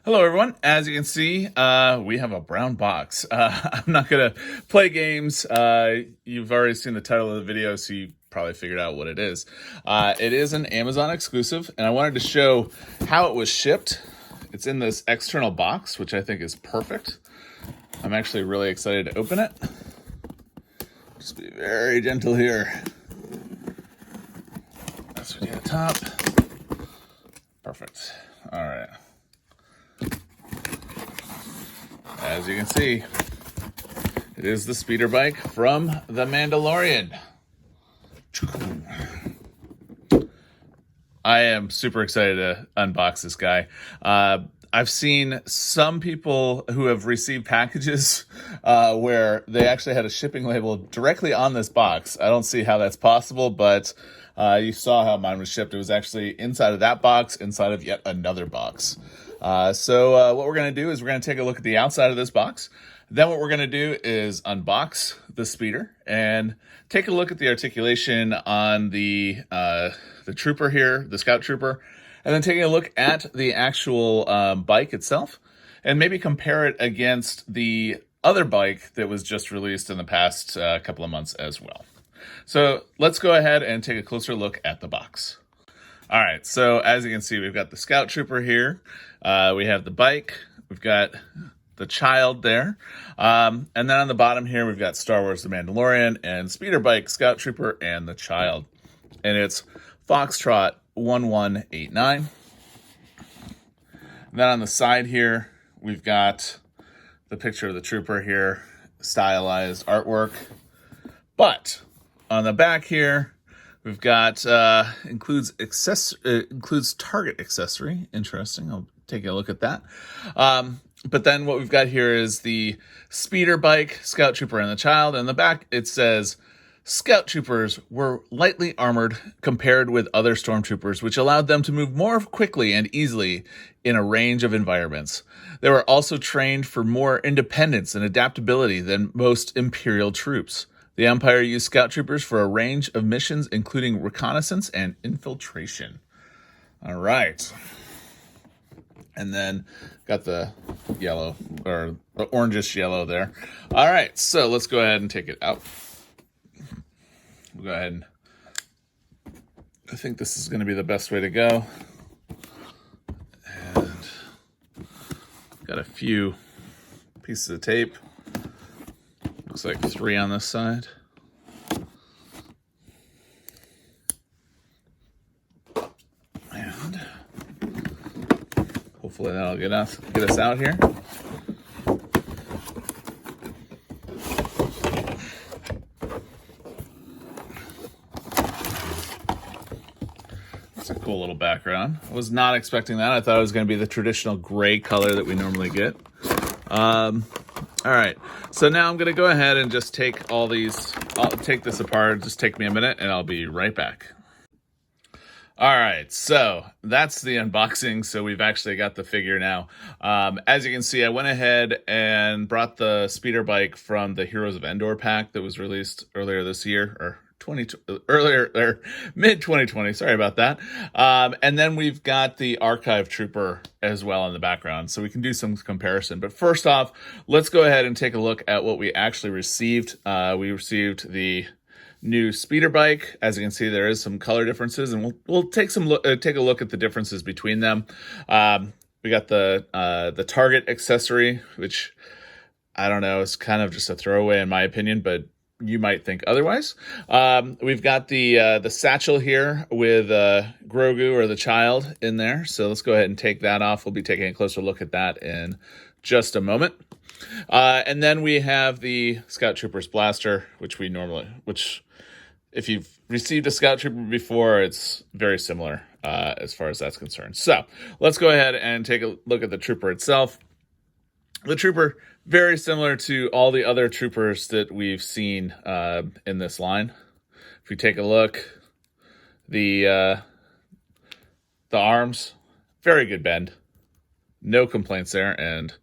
Hello, everyone. As you can see, we have a brown box. I'm not going to play games. You've already seen the title of the video, so you probably figured out what it is. It is an Amazon exclusive, and I wanted to show how it was shipped. It's in this external box, which I think is perfect. I'm actually really excited to open it. Just be very gentle here. That's what you got top. Perfect. All right. As you can see, it is the speeder bike from the Mandalorian. I am super excited to unbox this guy. I've seen some people who have received packages where they actually had a shipping label directly on this box. I don't see how that's possible, but you saw how mine was shipped. It was actually inside of that box, inside of yet another box. So what we're going to do is we're going to take a look at the outside of this box. Then what we're going to do is unbox the speeder and take a look at the articulation on the trooper here, the Scout Trooper, and then taking a look at the actual bike itself and maybe compare it against the other bike that was just released in the past couple of months as well. So let's go ahead and take a closer look at the box. All right, so as you can see, we've got the Scout Trooper here. We have the bike. We've got the child there. And then on the bottom here, we've got Star Wars The Mandalorian and Speeder Bike, Scout Trooper, and the child. And it's Foxtrot 1189. And then on the side here, we've got the picture of the trooper here, stylized artwork. But on the back here, we've got includes target accessory. Interesting. I'll take a look at that. But then what we've got here is the speeder bike, Scout Trooper, and the child. In the back, it says Scout Troopers were lightly armored compared with other Stormtroopers, which allowed them to move more quickly and easily in a range of environments. They were also trained for more independence and adaptability than most Imperial troops. The Empire used Scout Troopers for a range of missions, including reconnaissance and infiltration. All right. And then got the yellow, or the orangish yellow there. All right, so let's go ahead and take it out. We'll go ahead and I think this is going to be the best way to go. And got a few pieces of tape. Looks like 3 on this side. And hopefully that'll get us out here. That's a cool little background. I was not expecting that. I thought it was going to be the traditional gray color that we normally get. All right, so now I'm going to go ahead and just take all these, I'll take this apart. Just take me a minute and I'll be right back. All right, so that's the unboxing. So we've actually got the figure now. As you can see, I went ahead and brought the speeder bike from the Heroes of Endor pack that was released earlier this year, or mid 2020. Sorry about that. And then we've got the Archive Trooper as well in the background, so we can do some comparison. But first off, let's go ahead and take a look at what we actually received. We received the new speeder bike. As you can see, there is some color differences, and we'll take a look at the differences between them. We got the target accessory, which I don't know, is kind of just a throwaway in my opinion, but you might think otherwise. We've got the satchel here with Grogu, or the child, in there. So let's go ahead and take that off. We'll be taking a closer look at that in just a moment. And then we have the Scout Trooper's blaster, which if you've received a Scout Trooper before, it's very similar as far as that's concerned. So let's go ahead and take a look at the trooper itself. The trooper, very similar to all the other troopers that we've seen in this line. If we take a look, the arms, very good bend. No complaints there, and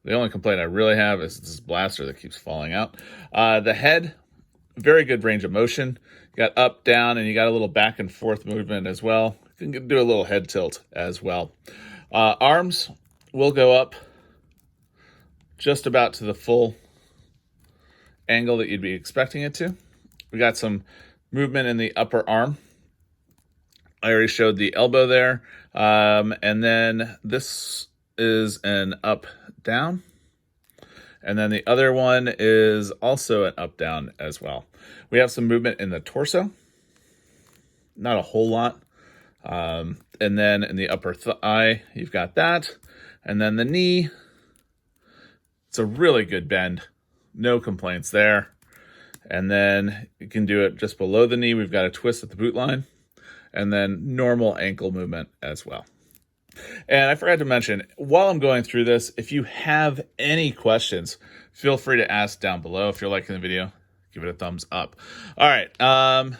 the only complaint I really have is this blaster that keeps falling out. The head, very good range of motion. You got up, down, and you got a little back and forth movement as well. You can do a little head tilt as well. Arms, will go up just about to the full angle that you'd be expecting it to. We got some movement in the upper arm. I already showed the elbow there. And then this is an up-down. And then the other one is also an up-down as well. We have some movement in the torso. Not a whole lot. And then in the upper thigh, you've got that. And then the knee, it's a really good bend. No complaints there. And then you can do it just below the knee. We've got a twist at the boot line. And then normal ankle movement as well. And I forgot to mention, while I'm going through this, if you have any questions, feel free to ask down below. If you're liking the video, give it a thumbs up. All right,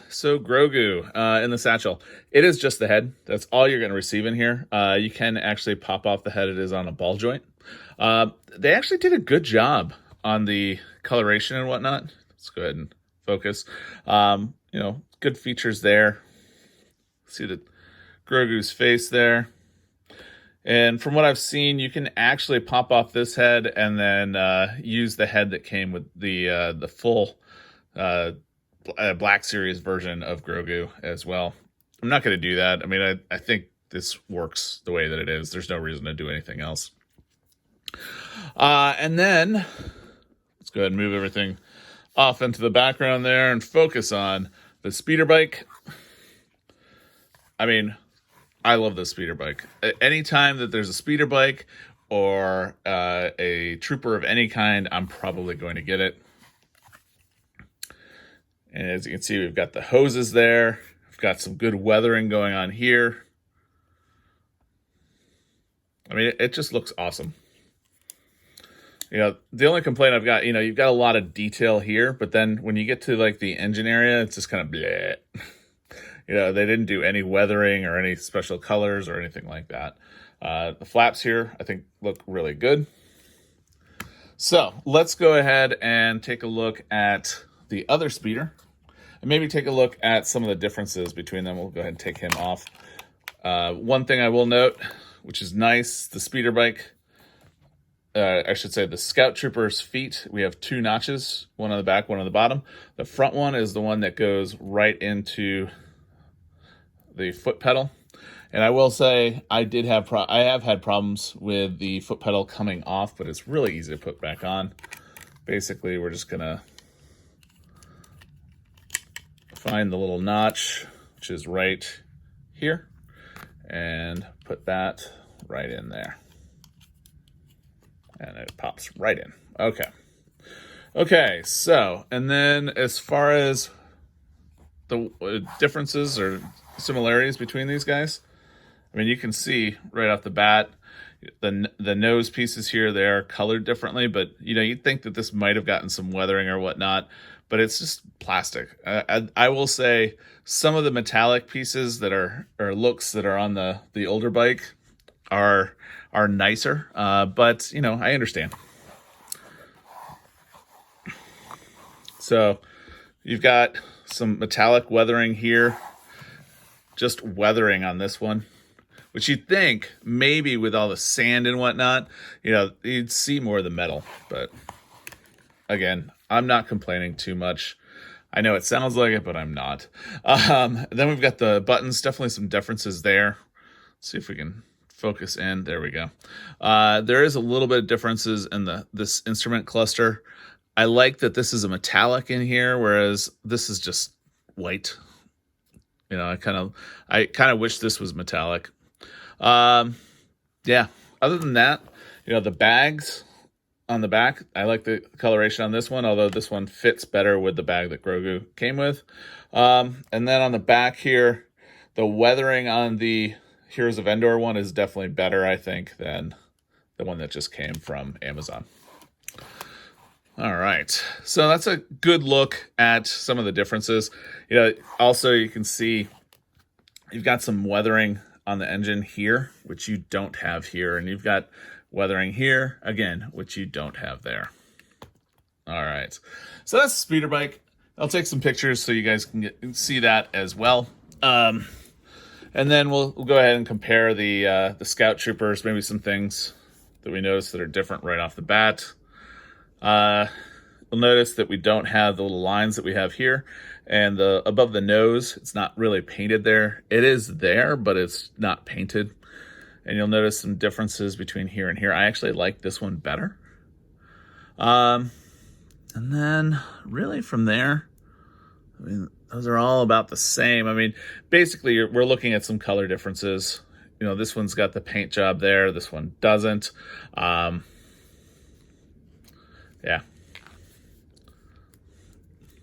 so Grogu in the satchel. It is just the head. That's all you're going to receive in here. You can actually pop off the head. It is on a ball joint. They actually did a good job on the coloration and whatnot. Let's go ahead and focus. Good features there. See the Grogu's face there. And from what I've seen, you can actually pop off this head and then use the head that came with the full Black Series version of Grogu as well. I'm not going to do that. I mean, I think this works the way that it is. There's no reason to do anything else. And then let's go ahead and move everything off into the background there and focus on the speeder bike. I mean, I love this speeder bike. Anytime that there's a speeder bike or a trooper of any kind, I'm probably going to get it. And as you can see, we've got the hoses there. We've got some good weathering going on here. I mean, it just looks awesome. The only complaint I've got, you've got a lot of detail here, but then when you get to like the engine area, it's just kind of bleh. They didn't do any weathering or any special colors or anything like that. The flaps here, I think, look really good. So let's go ahead and take a look at the other speeder and maybe take a look at some of the differences between them. We'll go ahead and take him off. One thing I will note, which is nice, the speeder bike, I should say the Scout Trooper's feet, we have two notches, one on the back, one on the bottom. The front one is the one that goes right into the foot pedal. And I will say I have had problems with the foot pedal coming off, but it's really easy to put back on. Basically, we're just gonna find the little notch, which is right here, and put that right in there. And it pops right in. Okay, so, and then as far as the differences or similarities between these guys, I mean, you can see right off the bat, the nose pieces here, they are colored differently, but you'd think that this might have gotten some weathering or whatnot, but it's just plastic. I will say some of the metallic pieces that are, or looks that are on the older bike are nicer, but I understand. So you've got some metallic weathering here, just weathering on this one, which you'd think maybe with all the sand and whatnot, you'd see more of the metal. But again, I'm not complaining too much. I know it sounds like it, but I'm not. Then we've got the buttons, definitely some differences there. Let's see if we can focus in. There we go. There is a little bit of differences in this instrument cluster. I like that this is a metallic in here, whereas this is just white. I kind of wish this was metallic. Yeah. Other than that, the bags on the back, I like the coloration on this one, although this one fits better with the bag that Grogu came with. And then on the back here, the weathering on the Heroes of Endor one is definitely better, I think, than the one that just came from Amazon. All right, so that's a good look at some of the differences. Also you can see you've got some weathering on the engine here, which you don't have here, and you've got weathering here again, which you don't have there. All right, so that's the speeder bike. I'll take some pictures so you guys can see that as well. And then we'll go ahead and compare the Scout Troopers, maybe some things that we notice that are different right off the bat. You'll notice that we don't have the little lines that we have here, and above the nose, it's not really painted there. It is there, but it's not painted. And you'll notice some differences between here and here. I actually like this one better. And then really from there, I mean, those are all about the same. I mean, basically we're looking at some color differences. You know, this one's got the paint job there. This one doesn't. Yeah.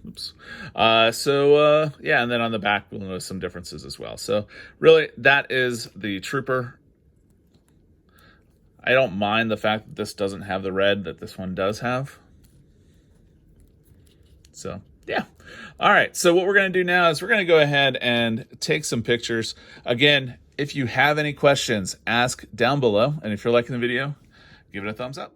Oops. Yeah, and then on the back, we'll notice some differences as well. So really, that is the Trooper. I don't mind the fact that this doesn't have the red that this one does have. So, yeah. All right, so what we're going to do now is we're going to go ahead and take some pictures. Again, if you have any questions, ask down below. And if you're liking the video, give it a thumbs up.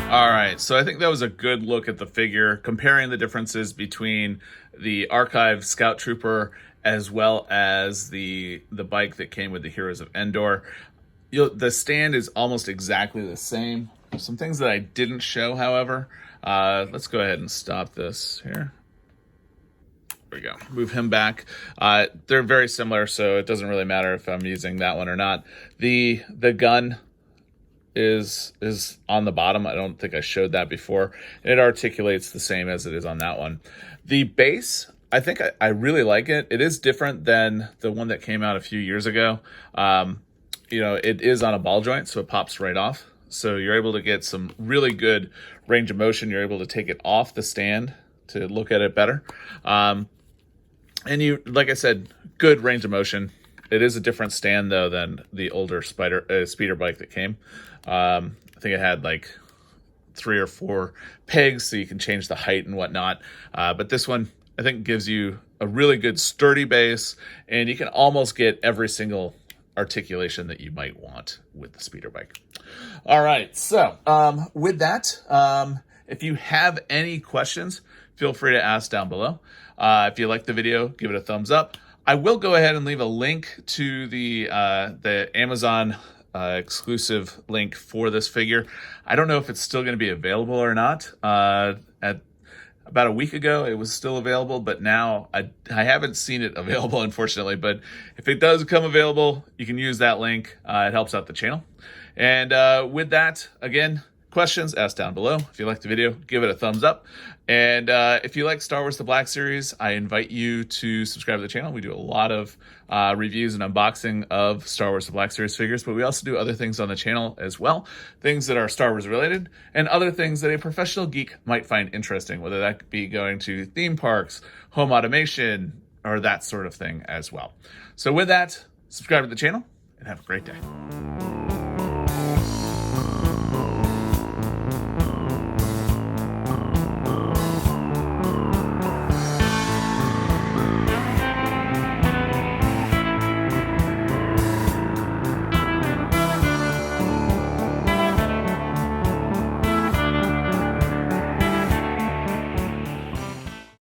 All right, so I think that was a good look at the figure, comparing the differences between the Archive Scout Trooper as well as the bike that came with the Heroes of Endor. The stand is almost exactly the same. Some things that I didn't show, however. Let's go ahead and stop this here. There we go. Move him back. They're very similar, so it doesn't really matter if I'm using that one or not. The gun is on the bottom. I don't think I showed that before. It articulates the same as it is on that one. The base, I think I really like it. It is different than the one that came out a few years ago. You know, it is on a ball joint, so it pops right off. So you're able to get some really good range of motion. You're able to take it off the stand to look at it better. And you, like I said, good range of motion. It is a different stand, though, than the older speeder bike that came. I think it had like 3 or 4 pegs, so you can change the height and whatnot. But this one, I think, gives you a really good sturdy base, and you can almost get every single articulation that you might want with the speeder bike. All right, so with that, if you have any questions, feel free to ask down below. If you like the video, give it a thumbs up. I will go ahead and leave a link to the Amazon exclusive link for this figure. I don't know if it's still going to be available or not. At about a week ago, it was still available, but now I haven't seen it available, unfortunately. But if it does come available, you can use that link. It helps out the channel. And with that, again, questions, ask down below. If you like the video, give it a thumbs up. And if you like Star Wars The Black Series, I invite you to subscribe to the channel. We do a lot of reviews and unboxing of Star Wars The Black Series figures, but we also do other things on the channel as well, things that are Star Wars related, and other things that a professional geek might find interesting, whether that could be going to theme parks, home automation, or that sort of thing as well. So with that, subscribe to the channel, and have a great day.